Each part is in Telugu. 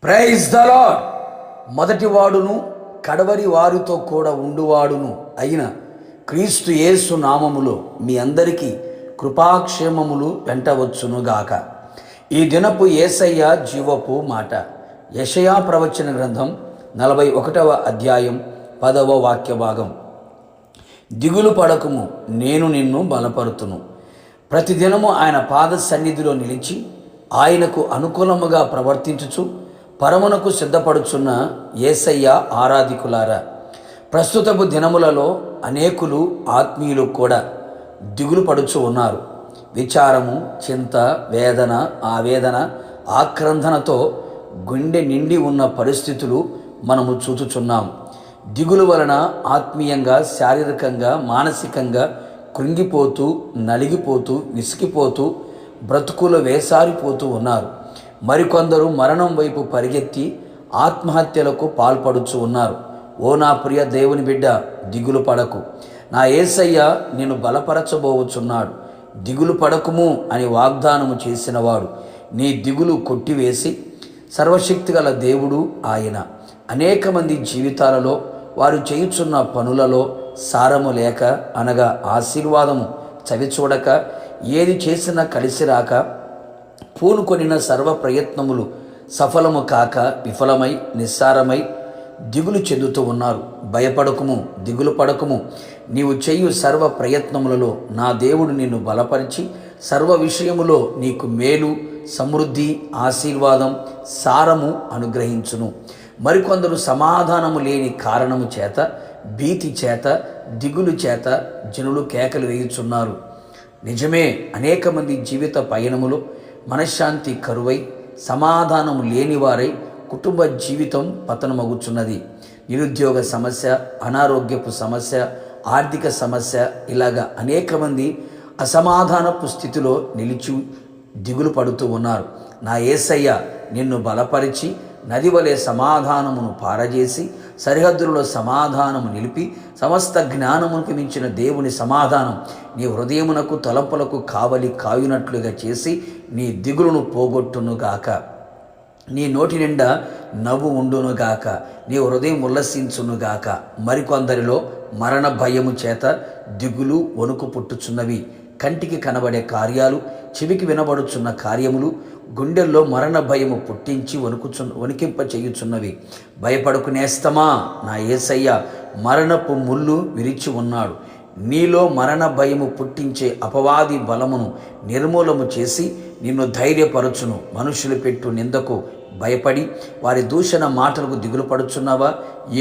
Praise the lord. మొదటివాడును కడవరి వారితో కూడా ఉండువాడును అయిన క్రీస్తు యేసు నామములో మీ అందరికీ కృపాక్షేమములు వెంటవచ్చునుగాక. ఈ దినపు యేసయ్య జీవపు మాట. యెషయా ప్రవచన గ్రంథం 41వ అధ్యాయం 10వ వాక్య భాగం. దిగులు పడకుము, నేను నిన్ను బలపరుతును. ప్రతిదినము ఆయన పాద సన్నిధిలో నిలిచి ఆయనకు అనుకూలముగా ప్రవర్తించుచు పరమునకు సిద్ధపడుచున్న యేసయ్య ఆరాధికులారా, ప్రస్తుతపు దినములలో అనేకులు ఆత్మీయులు కూడా దిగులు పడుచు ఉన్నారు. విచారము, చింత, వేదన, ఆవేదన, ఆక్రందనతో గుండె నిండి ఉన్న పరిస్థితులు మనము చూచుచున్నాం. దిగులు వలన ఆత్మీయంగా, శారీరకంగా, మానసికంగా కృంగిపోతూ, నలిగిపోతూ, విసిగిపోతూ, బ్రతుకులు వేసారిపోతూ ఉన్నారు. మరికొందరు మరణం వైపు పరిగెత్తి ఆత్మహత్యలకు పాల్పడుచు ఉన్నారు. ఓ నా ప్రియ దేవుని బిడ్డ, దిగులు పడకు. నా యేసయ్య నిన్ను బలపరచబోవుచున్నాడు. దిగులు పడకుము అని వాగ్దానము చేసినవాడు నీ దిగులు కొట్టివేసి సర్వశక్తిగల దేవుడు ఆయన. అనేక మంది జీవితాలలో వారు చేయుచున్న పనులలో సారము లేక, అనగా ఆశీర్వాదము చవిచూడక, ఏది చేసినా కలిసి రాక, పూనుకొనిన సర్వ ప్రయత్నములు సఫలము కాక విఫలమై నిస్సారమై దిగులు చెందుతూ ఉన్నారు. భయపడకుము, దిగులు పడకుము. నీవు చేయు సర్వ ప్రయత్నములలో నా దేవుడు నిన్ను బలపరిచి సర్వ విషయములో నీకు మేలు, సమృద్ధి, ఆశీర్వాదం, సారము అనుగ్రహించును. మరికొందరు సమాధానము లేని కారణము చేత, భీతి చేత, దిగులు చేత జనులు కేకలు వేయుచున్నారు. నిజమే, అనేక మంది జీవిత పయనములో మనశ్శాంతి కరువై, సమాధానము లేనివారై కుటుంబ జీవితం పతనమగుచున్నది. నిరుద్యోగ సమస్య, అనారోగ్యపు సమస్య, ఆర్థిక సమస్య, ఇలాగా అనేక మంది అసమాధానపు స్థితిలో నిలిచి దిగులు పడుతూ ఉన్నారు. నా యేసయ్య నిన్ను బలపరిచి నది వలె సమాధానమును పారజేసి సరిహద్దులలో సమాధానము నిలిపి సమస్త జ్ఞానమునికి మించిన దేవుని సమాధానం నీ హృదయమునకు తలంపులకు కావలి కాయునట్లుగా చేసి నీ దిగులును పోగొట్టునుగాక. నీ నోటి నిండా నవ్వు ఉండునుగాక, నీ హృదయం ఉల్లసించునుగాక. మరికొందరిలో మరణ భయము చేత దిగులు, వణుకు పుట్టుచున్నవి. కంటికి కనబడే కార్యాలు, చెవికి వినబడుచున్న కార్యములు గుండెల్లో మరణ భయము పుట్టించి వణికింప చేయుచున్నవి. భయపడుకునేస్తమా, నా యేసయ్య మరణపు ముళ్ళు విరిచి ఉన్నాడు. నీలో మరణ భయము పుట్టించే అపవాది బలమును నిర్మూలము చేసి నిన్ను ధైర్యపరచును. మనుషులు పెట్టు నిందకు భయపడి వారి దూషణ మాటలకు దిగులు పడుచున్నావా?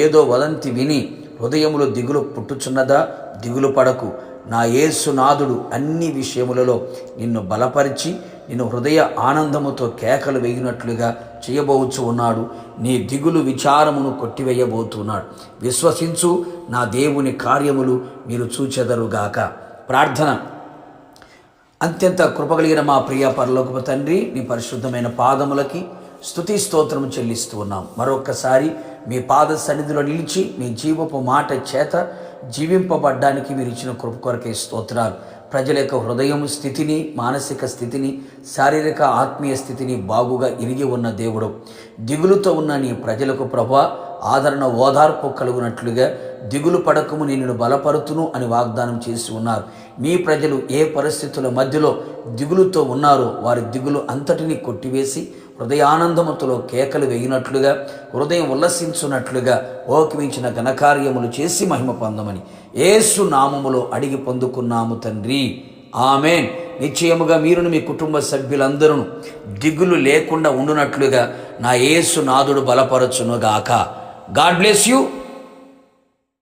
ఏదో వదంతి విని హృదయములో దిగులు పుట్టుచున్నదా? దిగులు పడకు. నా యేసునాథుడు అన్ని విషయములలో నిన్ను బలపరిచి నిన్ను హృదయ ఆనందముతో కేకలు వేయినట్లుగా చేయబోచు ఉన్నాడు. నీ దిగులు, విచారమును కొట్టివేయబోతున్నాడు. విశ్వసించు, నా దేవుని కార్యములు మీరు చూచెదరుగాక. ప్రార్థన. అత్యంత కృపగలిగిన మా ప్రియ పరలోకపు తండ్రి, నీ పరిశుద్ధమైన పాదములకి స్తుతి స్తోత్రము చెల్లిస్తూ ఉన్నాం. మరొక్కసారి మీ పాద సన్నిధిలో నిలిచి మీ జీవపు మాట చేత జీవింపబడ్డానికి మీరు ఇచ్చిన కృప కొరకే స్తోత్రాలు. ప్రజల యొక్క హృదయం స్థితిని, మానసిక స్థితిని, శారీరక ఆత్మీయ స్థితిని బాగుగా ఇరిగి ఉన్న దేవుడు, దిగులుతో ఉన్న నీ ప్రజలకు ప్రభువా ఆదరణ, ఓదార్పు కలుగునట్లుగా దిగులు పడకము నిన్ను బలపరుతును అని వాగ్దానం చేసి ఉన్నారు. నీ ప్రజలు ఏ పరిస్థితుల మధ్యలో దిగులుతో ఉన్నారో వారి దిగులు అంతటినీ కొట్టివేసి హృదయానందముతో కేకలు వేయినట్లుగా, హృదయం ఉల్లసించున్నట్లుగా ఓకిమించిన ఘనకార్యములు చేసి మహిమ పొందమని యేసు నామములో అడిగి పొందుకున్నాము తండ్రి, ఆమేన్. నిశ్చయముగా మీరును మీ కుటుంబ సభ్యులందరూ దిగులు లేకుండా ఉండునట్లుగా నా యేసు నాథుడు బలపరచునుగాక. God bless you.